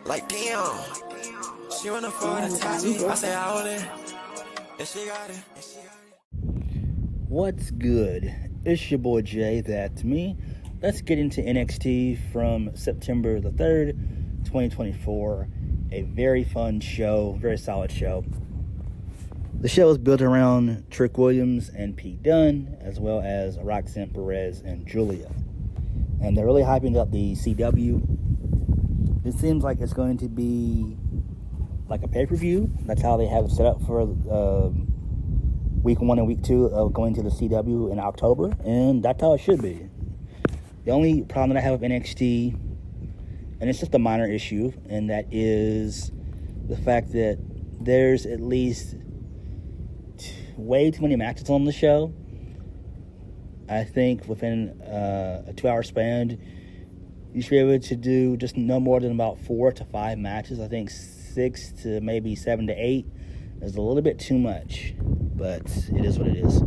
Like damn, she wanna afford to touch me. I say I want it, and she got it. What's good? It's your boy JayThat'sMe. Let's get into NXT from September the 3rd, 2024. A very fun show, very solid show. The show is built around Trick Williams and Pete Dunne, as well as Roxanne Perez and Giulia. And they're really hyping up the CW. It seems like it's going to be like a pay-per-view. That's how they have it set up for week 1 and week 2 of going to the CW in October. And that's how it should be. The only problem that I have with NXT, and it's just a minor issue, and that is the fact that there's at least way too many matches on the show. I think within a 2-hour span, you should be able to do just no more than about 4 to 5 matches. I think 6 to maybe 7 to 8 is a little bit too much, but it is what it is.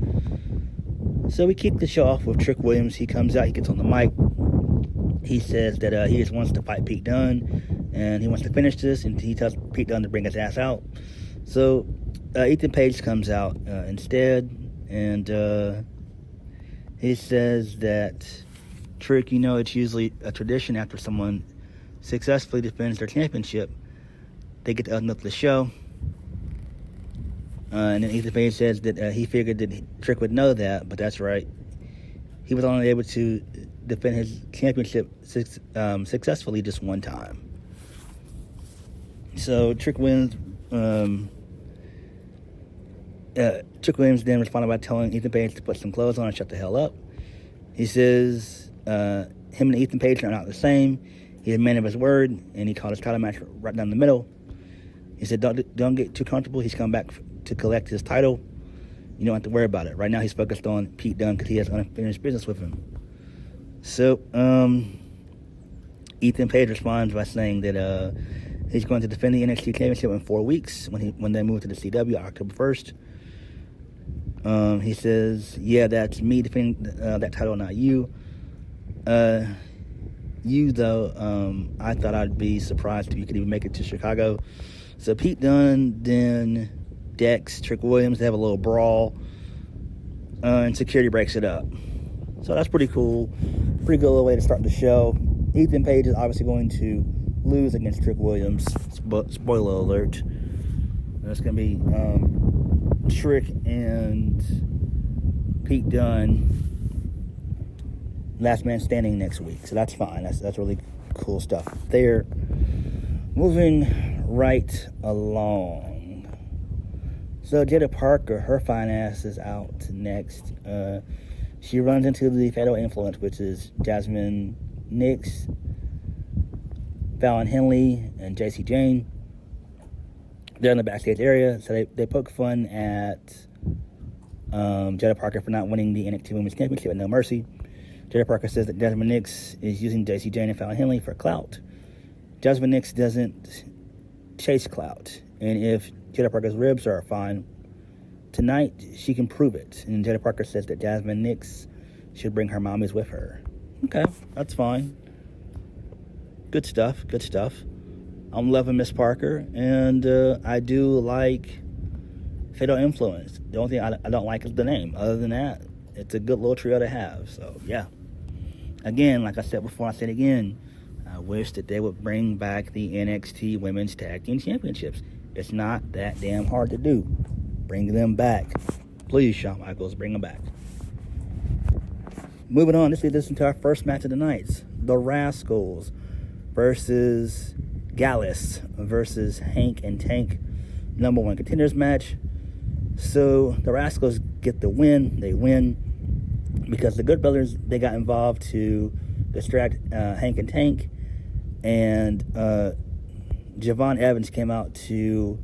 So we kick the show off with Trick Williams. He comes out, he gets on the mic. He says that he just wants to fight Pete Dunne, and he wants to finish this, and he tells Pete Dunne to bring his ass out. So Ethan Page comes out instead, and he says that, Trick, you know, it's usually a tradition after someone successfully defends their championship, they get to open up the show. And then Ethan Page says that he figured that Trick would know that, but that's right. He was only able to defend his championship successfully just one time. So Trick Williams then responded by telling Ethan Page to put some clothes on and shut the hell up. He says him and Ethan Page are not the same. He's a man of his word, and he called his title match right down the middle. He said, don't get too comfortable. He's come back to collect his title. You don't have to worry about it. Right now he's focused on Pete Dunne because he has unfinished business with him. So Ethan Page responds by saying that he's going to defend the NXT Championship in 4 weeks when they move to the CW October 1st. He says, yeah, that's me defending that title, not you. You, though, I thought I'd be surprised if you could even make it to Chicago. So Pete Dunne, then Dex, Trick Williams, they have a little brawl, and security breaks it up. So that's pretty cool. Pretty good little way to start the show. Ethan Page is obviously going to lose against Trick Williams. Spoiler alert. It's going to be Trick and Pete Dunne, last man standing next week. So that's fine. That's really cool stuff there. Moving right along. So Jada Parker, her fine ass is out next. She runs into the Fatal Influence, which is Jasmine Nix, Fallon Henley, and JC Jane. They're in the backstage area, so they poke fun at Jada Parker for not winning the NXT Women's Championship at No Mercy. Jada Parker says that Jasmine Nix is using JC Jane and Fallon Henley for clout. Jasmine Nix doesn't chase clout, and if Jada Parker's ribs are fine tonight, she can prove it. And Jada Parker says that Jasmine Nix should bring her mommies with her. Okay, that's fine. Good stuff. I'm loving Miss Parker, and I do like Fatal Influence. The only thing I don't like is the name. Other than that, it's a good little trio to have. So yeah. Again, like I said before, I said again, I wish that they would bring back the NXT Women's Tag Team Championships. It's not that damn hard to do. Bring them back. Please, Shawn Michaels, bring them back. Moving on, this leads into our first match of the night. The Rascals versus Gallus versus Hank and Tank. Number 1 contenders match. So the Rascals get the win. They win because the Good Brothers, they got involved to distract Hank and Tank. And Javon Evans came out to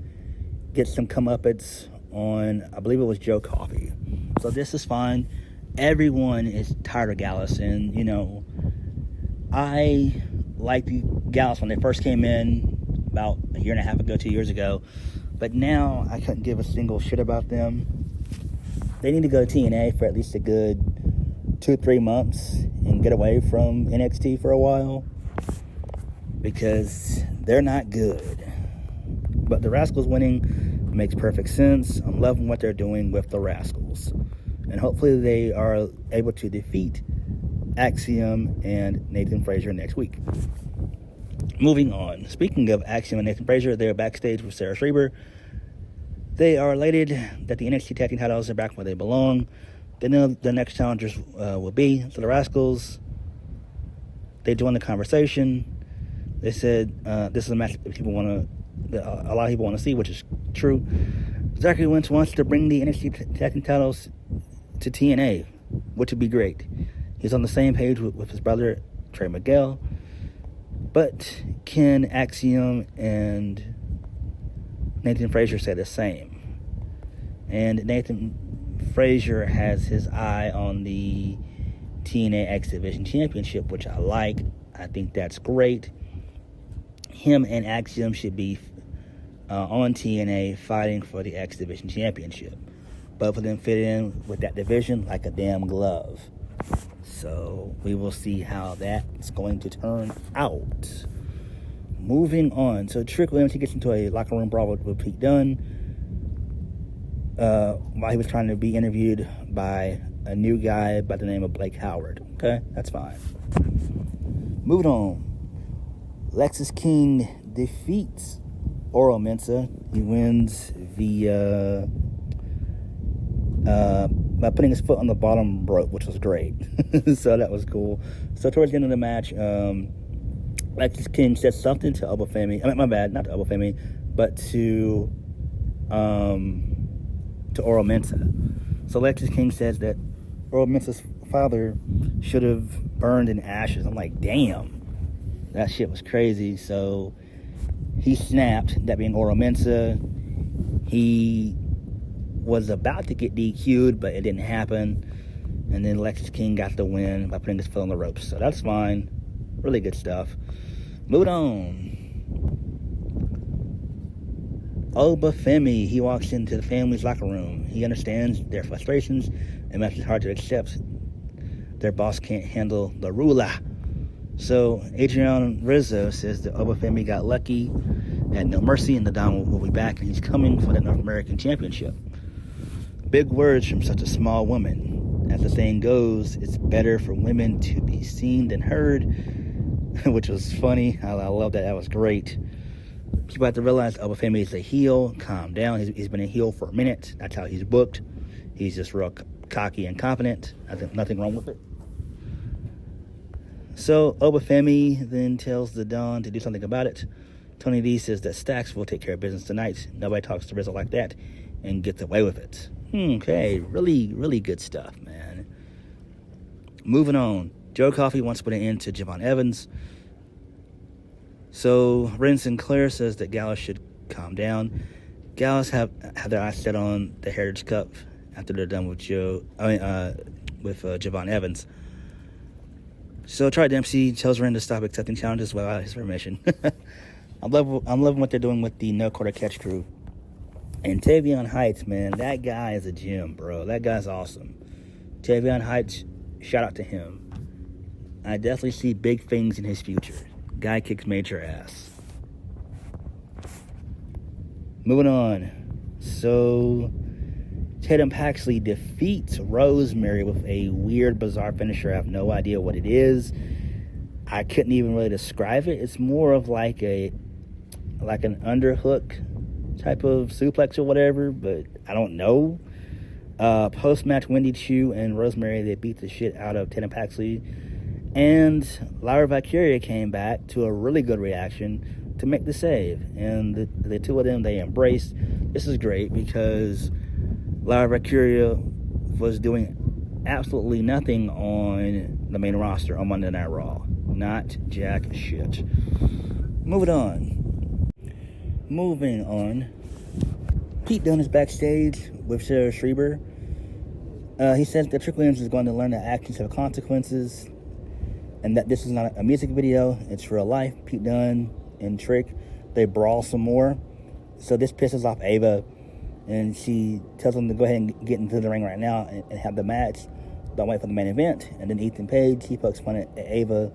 get some comeuppance on, I believe it was Joe Coffey. So this is fine. Everyone is tired of Gallus, and you know, I liked the Gallus when they first came in about a year and a half ago, 2 years ago, but now I couldn't give a single shit about them. They need to go to TNA for at least a good 2-3 months and get away from NXT for a while, because they're not good. But the Rascals winning makes perfect sense. I'm loving what they're doing with the Rascals. And hopefully they are able to defeat Axiom and Nathan Frazier next week. Moving on. Speaking of Axiom and Nathan Frazier, they're backstage with Sarah Schreiber. They are elated that the NXT Tag Team titles are back where they belong. They know the next challengers will be. So the Rascals, they joined the conversation. They said this is a match that a lot of people want to see, which is true. Zachary Wentz wants to bring the NXT Tag Team titles to TNA, which would be great. He's on the same page with his brother, Trey Miguel. But can Axiom and Nathan Frazier say the same? And Nathan Frazier has his eye on the TNA X Division Championship, which I like. I think that's great. Him and Axiom should be on TNA fighting for the X Division Championship. Both of them fit in with that division like a damn glove. So we will see how that's going to turn out. Moving on. So Trick Williams, he gets into a locker room brawl with Pete Dunne while he was trying to be interviewed by a new guy by the name of Blake Howard. Okay, that's fine. Moving on. Lexis King defeats Oro Mensah. He wins via by putting his foot on the bottom rope, which was great. So that was cool. So towards the end of the match, Lexis King said something to Obafemi. I mean, my bad, not to Obafemi, but to Oro Mensah. So Lexis King says that Oro Mensah's father should have burned in ashes. I'm like, damn, that shit was crazy. So he snapped, that being Oro Mensah. He was about to get DQ'd, but it didn't happen. And then Lexis King got the win by putting his foot on the ropes. So that's fine. Really good stuff. Moving on. Obafemi, he walks into the family's locker room. He understands their frustrations and makes it hard to accept their boss can't handle the ruler. So Adrian Rizzo says that Obafemi got lucky at No Mercy, and the Don will be back, and he's coming for the North American Championship. Big words from such a small woman. As the saying goes, it's better for women to be seen than heard, which was funny. I love that. That was great. People have to realize Obafemi is a heel. Calm down. He's been a heel for a minute. That's how he's booked. He's just real cocky and confident. I think nothing wrong with it. So Obafemi then tells the Don to do something about it. Tony D says that Stax will take care of business tonight. Nobody talks to Rizzo like that and gets away with it. Okay, really, really good stuff, man. Moving on. Joe Coffey wants to put an end to Javon Evans. So Ren Sinclair says that Gallus should calm down. Gallus have their eyes set on the Heritage Cup after they're done with Javon Evans. So Trey Dempsey tells Ren to stop accepting challenges without his permission. I'm loving what they're doing with the No Quarter Catch crew. And Tavion Heights, man, that guy is a gem, bro. That guy's awesome. Tavion Heights, shout out to him. I definitely see big things in his future. Guy kicks major ass. Moving on. So Tatum Paxley defeats Rosemary with a weird, bizarre finisher. I have no idea what it is. I couldn't even really describe it. It's more of like an underhook type of suplex or whatever, but I don't know. Post-match, Wendy Chu and Rosemary, they beat the shit out of Tatum Paxley. And Lyra Valkyria came back to a really good reaction to make the save. And the two of them, they embraced. This is great because Lyra Valkyria was doing absolutely nothing on the main roster on Monday Night Raw. Not jack shit. Moving on. Pete Dunne is backstage with Sarah Schreiber. He says that Trick Williams is going to learn that actions have consequences and that this is not a music video, it's real life. Pete Dunne and Trick, they brawl some more. So this pisses off Ava, and she tells him to go ahead and get into the ring right now and have the match. Don't wait for the main event. And then Ethan Page, he pokes fun at Ava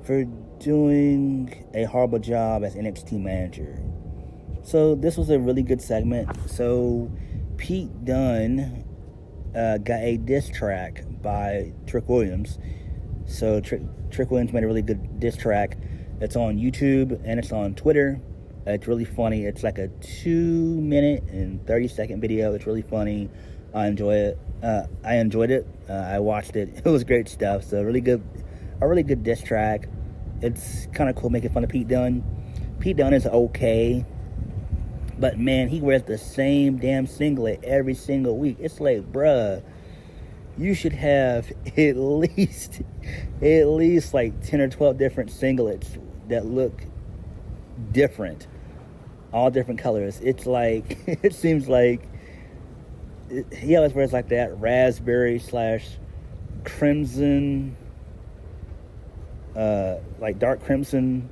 for doing a horrible job as NXT manager. So this was a really good segment. So Pete Dunne got a diss track by Trick Williams. So Trick Williams made a really good diss track. It's on YouTube and it's on Twitter. It's really funny. It's like a 2-minute and 30-second video. It's really funny. I enjoy it. I enjoyed it. I watched it. It was great stuff. So a really good diss track. It's kind of cool making fun of Pete Dunne. Pete Dunne is okay, but man, he wears the same damn singlet every single week. It's like, bruh, you should have at least like 10 or 12 different singlets that look different, all different colors. It's like, it seems like he always wears like that raspberry / crimson, like dark crimson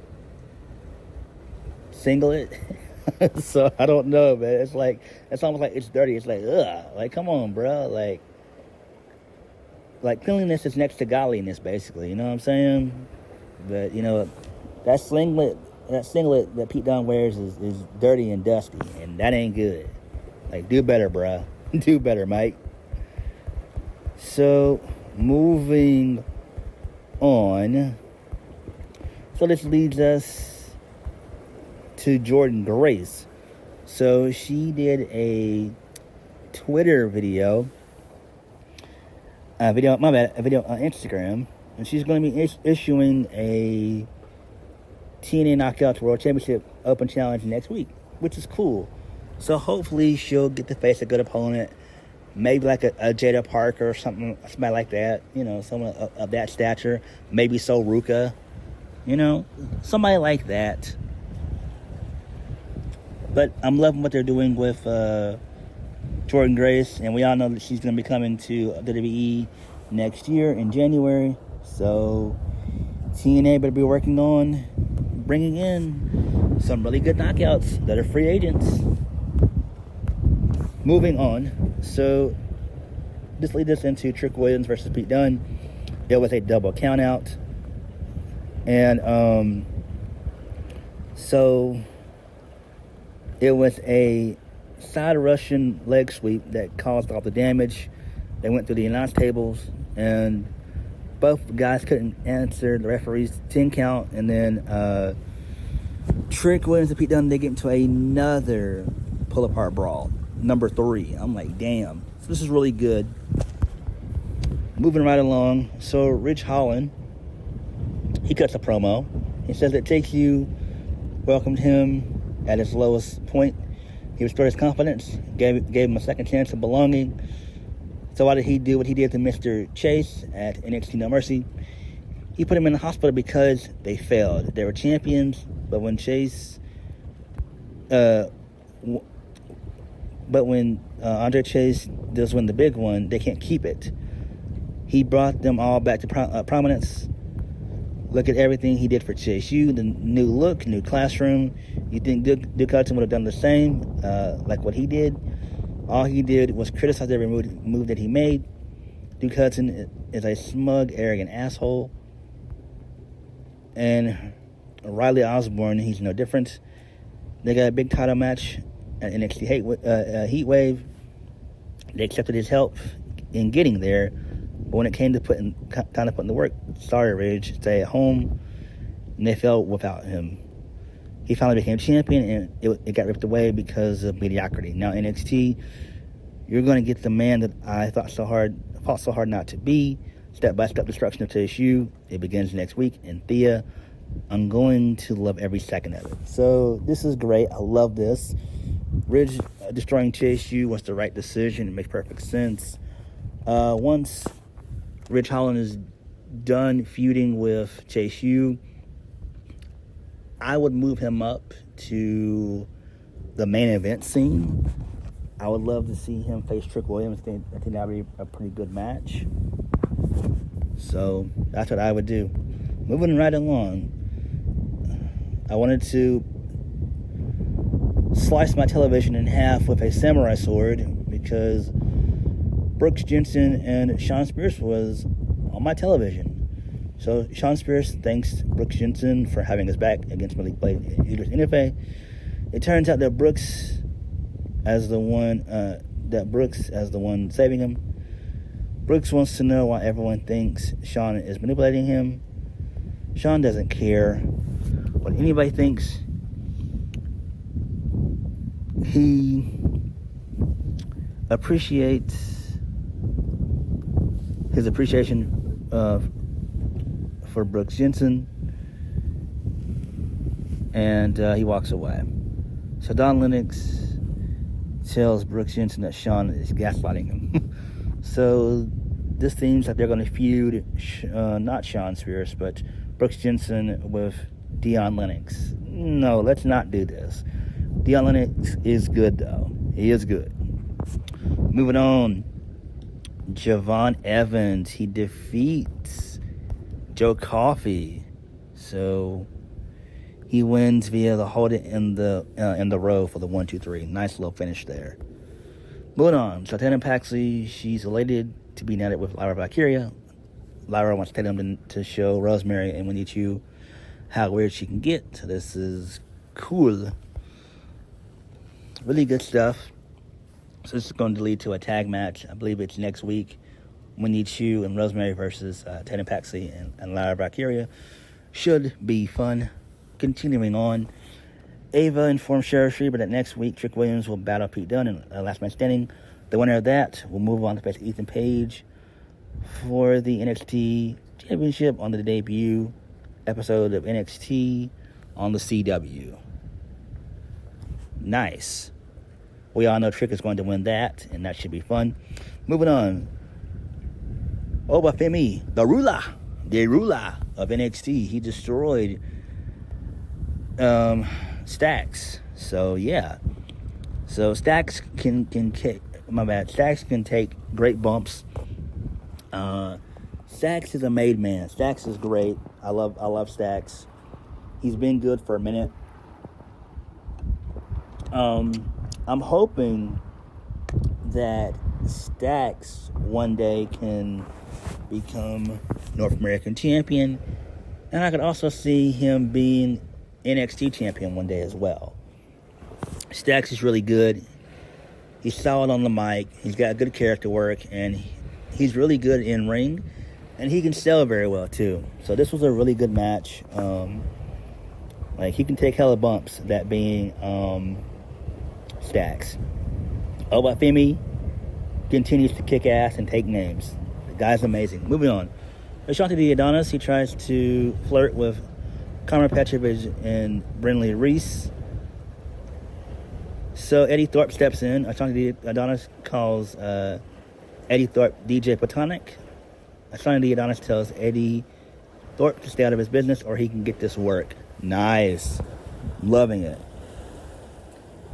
singlet. So I don't know, man. It's like, it's almost like it's dirty. It's like, ugh, like, come on, bro. Like cleanliness is next to godliness, basically. You know what I'm saying? But you know, that singlet that Pete Dunne wears is dirty and dusty, and that ain't good. Like, do better, bruh. Do better, Mike. So, moving on. So this leads us to Jordynne Grace. So she did a Twitter video on Instagram, and she's going to be issuing a TNA Knockouts World Championship Open Challenge next week, which is cool. So hopefully she'll get to face a good opponent, maybe like a Jada Parker or somebody like that, you know, someone of that stature, maybe So Ruka, you know, somebody like that. But I'm loving what they're doing with Jordynne Grace, and we all know that she's going to be coming to WWE next year in January. So TNA better be working on bringing in some really good knockouts that are free agents. Moving on. So this leads us into Trick Williams versus Pete Dunne. It was a double count out. And so it was a side Russian leg sweep that caused all the damage. They went through the announce tables, and both guys couldn't answer the referee's 10 count. And then Trick Williams and Pete Dunne, they get into another pull-apart brawl, number 3. I'm like, damn. So this is really good. Moving right along. So Ridge Holland, he cuts a promo. He says that JayThat'sMe welcomed him at his lowest point. He restored his confidence, gave him a second chance of belonging. So why did he do what he did to Mr. Chase at NXT No Mercy? He put him in the hospital because they failed. They were champions, but when Andre Chase does win the big one, they can't keep it. He brought them all back to prominence. Look at everything he did for Chase U, the new look, new classroom. You think Duke Hudson would have done the same, like what he did? All he did was criticize every move that he made. Duke Hudson is a smug, arrogant asshole. And Riley Osborne, he's no different. They got a big title match at NXT Heatwave. They accepted his help in getting there. But when it came to putting the work, sorry, Ridge, stay at home, and they fell without him. He finally became champion, and it got ripped away because of mediocrity. Now NXT, you're going to get the man that I fought so hard not to be. Step-by-step destruction of Chase U. It begins next week in Thea. I'm going to love every second of it. So this is great. I love this. Ridge destroying Chase U was the right decision. It makes perfect sense. Once Ridge Holland is done feuding with Chase U, I would move him up to the main event scene. I would love to see him face Trick Williams. I think that would be a pretty good match. So that's what I would do. Moving right along, I wanted to slice my television in half with a samurai sword because Brooks Jensen and Sean Spears was on my television. So Sean Spears thanks Brooks Jensen for having his back against Malik Blade and Idris NFA. It turns out that Brooks as the one saving him. Brooks wants to know why everyone thinks Sean is manipulating him. Sean doesn't care what anybody thinks. He appreciates his appreciation for Brooks Jensen, and he walks away. So Don Lennox tells Brooks Jensen that Sean is gaslighting him. So this seems like they're going to feud not Sean Spears, but Brooks Jensen with Dion Lennox. No, let's not do this. Dion Lennox is good, though. He is good. Moving on. Javon Evans. He defeats Joe Coffey. So he wins via the hold it in the row for the 1-2-3. Nice little finish there. Moving on. So Tatum Paxley, she's elated to be netted with Lyra Valkyria. Lyra wants Tatum to show Rosemary and Winnie Chu how weird she can get. So this is cool. Really good stuff. So this is going to lead to a tag match. I believe it's next week. Winnie Chu and Rosemary versus Tatum Paxley and Lyra Valkyria. Should be fun. Continuing on. Ava informed Sheriff Schreiber that next week Trick Williams will battle Pete Dunne in Last Man Standing. The winner of that will move on to face Ethan Page for the NXT Championship on the debut episode of NXT on the CW. Nice. We all know Trick is going to win that, and that should be fun. Moving on. Obafemi, the ruler of NXT. He destroyed Stacks. So yeah. So Stacks Stacks can take great bumps. Stacks is a made man. Stacks is great. I love Stacks. He's been good for a minute. I'm hoping that Stacks one day can become North American champion, and I could also see him being NXT champion one day as well. Stacks is really good. He's solid on the mic. He's got good character work, and he's really good in ring, and he can sell very well too. So this was a really good match. He can take hella bumps, that being Stacks. Obafemi continues to kick ass and take names. The guy's amazing. Moving on. Ashanti the Adonis, he tries to flirt with Conor Petrovich and Brinley Reese. So Eddie Thorpe steps in. Ashanti the Adonis calls Eddie Thorpe DJ Platonic. Ashanti the Adonis tells Eddie Thorpe to stay out of his business or he can get this work. Nice. Loving it.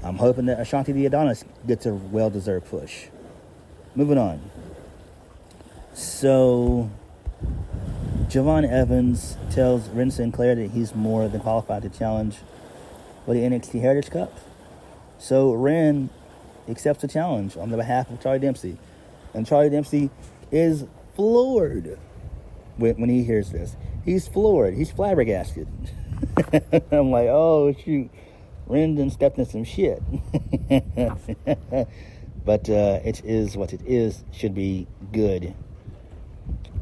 I'm hoping that Ashanti the Adonis gets a well-deserved push. Moving on. So Javon Evans tells Ren Sinclair that he's more than qualified to challenge for the NXT Heritage Cup. So Ren accepts the challenge on the behalf of Charlie Dempsey. And Charlie Dempsey is floored when he hears this. He's floored. He's flabbergasted. I'm like, oh, shoot. Ren done stepped in some shit. But it is what it is. Should be good.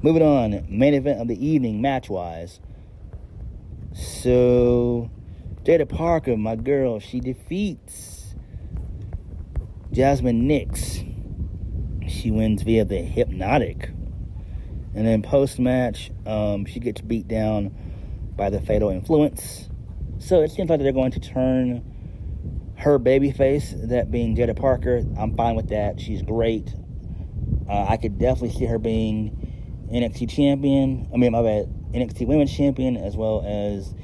Moving on. Main event of the evening, match-wise. So, Jada Parker, my girl, she defeats Jasmine Nix. She wins via the Hypnotic. And then post-match, she gets beat down by the Fatal Influence. So it seems like they're going to turn her babyface, that being Jada Parker. I'm fine with that. She's great. I could definitely see her being NXT champion. NXT Women's champion, as well as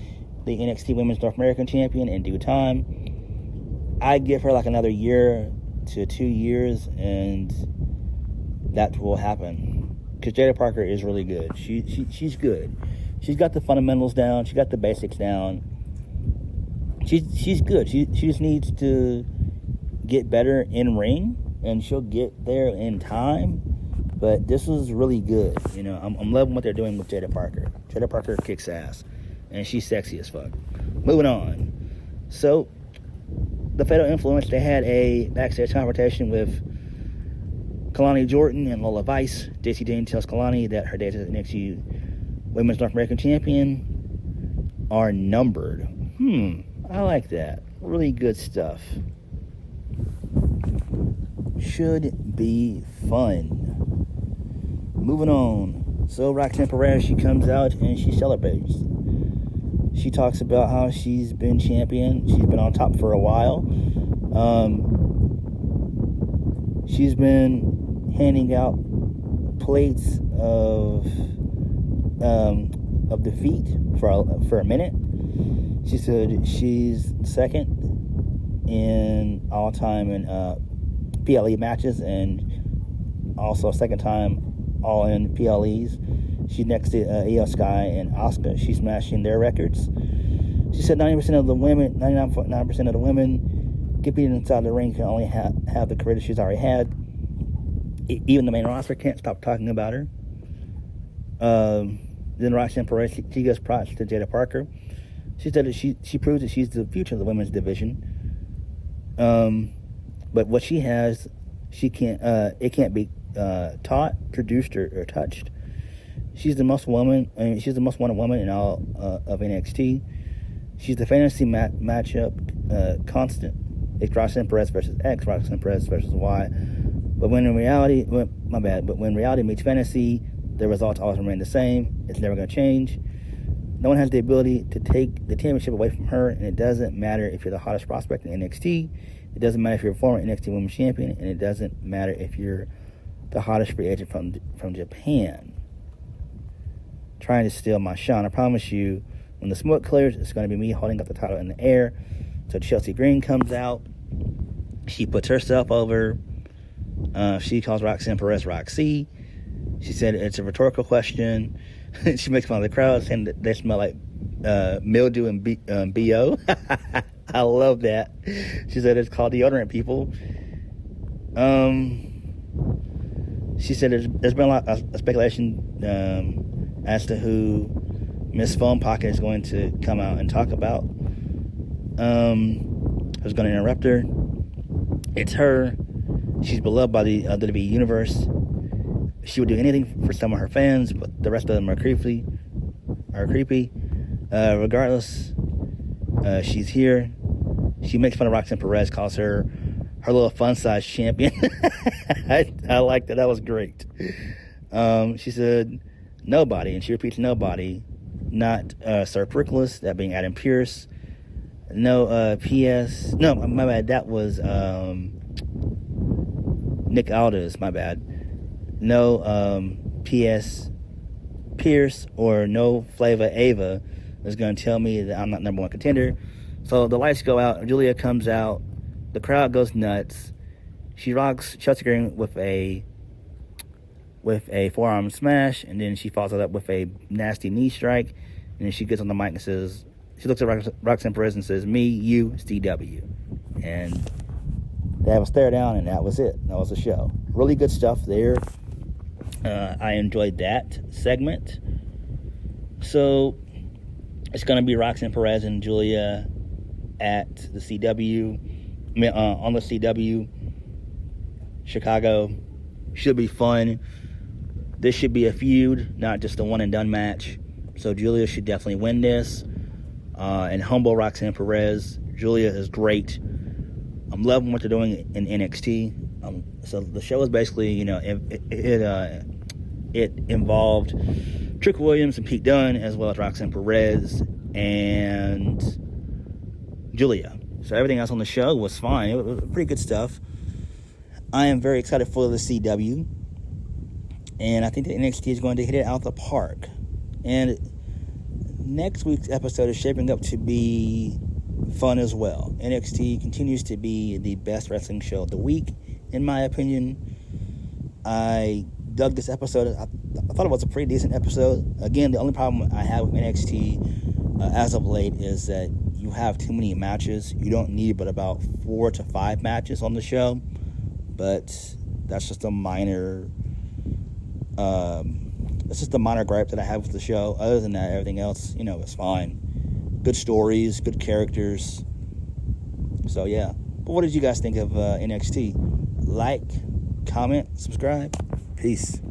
the NXT Women's North American champion in due time. I'd give her like another year to 2 years, and that will happen. Because Jada Parker is really good. She's good. She's got the fundamentals down. She got the basics down. She's good. She just needs to get better in ring, and she'll get there in time. But this was really good. I'm loving what they're doing with Jada Parker. Jada Parker kicks ass, and she's sexy as fuck. Moving on. So, the Fatal Influence, they had a backstage confrontation with Kalani Jordan and Lola Vice. JC Jane tells Kalani that her days as NXT Women's North American Champion are numbered. I like that. Really good stuff. Should be fun. Moving on. So Roxanne Perez, she comes out and she celebrates. She talks about how she's been champion. She's been on top for a while. She's been handing out plates of defeat for a minute. She said she's second in all time in PLE matches, and also second time all in PLEs. She's next to Io Sky and Asuka. She's smashing their records. She said 99% of the women get beaten inside the ring can only have the career that she's already had. Even the main roster can't stop talking about her. Then Roxanne Perez, she gives props to Jada Parker. She said that she proves that she's the future of the women's division. But what she has, it can't be taught, produced, or touched. She's the most wanted woman in all of NXT. She's the fantasy matchup constant. It's Roxanne Perez versus X, Roxanne Perez versus Y. But when reality meets fantasy, the results always remain the same. It's never going to change. No one has the ability to take the championship away from her, and it doesn't matter if you're the hottest prospect in NXT. It doesn't matter if you're a former NXT Women's Champion, and it doesn't matter if you're the hottest free agent from Japan. Trying to steal my shine. I promise you, when the smoke clears, it's going to be me holding up the title in the air. So Chelsea Green comes out. She puts herself over. She calls Roxanne Perez Roxy. She said it's a rhetorical question. She makes fun of the crowd, saying that they smell like mildew and BO. I love that. She said it's called deodorant, people. She said there's been a lot of speculation as to who Miss Phone Pocket is going to come out and talk about. Who's going to interrupt her? It's her. She's beloved by the WWE Universe. She would do anything for some of her fans, but the rest of them are creepy. Regardless, she's here. She makes fun of Roxanne Perez, calls her little fun-size champion. I like that. That was great. She said nobody, and she repeats nobody, not Sir Prickles, that being Adam Pearce. No, P.S. No, my bad. That was Nick Aldis, my bad. No P.S. Pierce or no Flava Ava is going to tell me that I'm not number one contender. So the lights go out. Giulia comes out. The crowd goes nuts. She rocks Chelsea Green with a forearm smash, and then she follows it up with a nasty knee strike. And then she gets on the mic and says, she looks at Roxanne Perez and says, "Me, you, CW." And they have a stare down, and that was it. That was the show. Really good stuff there. I enjoyed that segment. So it's going to be Roxanne Perez and Giulia at the CW, on the CW, Chicago. Should be fun. This should be a feud, not just a one and done match. So Giulia should definitely win this and humble Roxanne Perez. Giulia is great. I'm loving what they're doing in NXT. So the show is basically, it involved Trick Williams and Pete Dunne, as well as Roxanne Perez and Giulia. So everything else on the show was fine. It was pretty good stuff. I am very excited for the CW, and I think that NXT is going to hit it out the park. And next week's episode is shaping up to be fun as well. NXT continues to be the best wrestling show of the week, in my opinion. I dug this episode. I thought it was a pretty decent episode. Again, the only problem I have with NXT as of late is that you have too many matches. You don't need but about 4 to 5 matches on the show. But that's just a minor That's just the minor gripe that I have with the show. Other than that, everything else, is fine. Good stories, good characters. So, yeah. But what did you guys think of NXT? Like, comment, subscribe. Peace.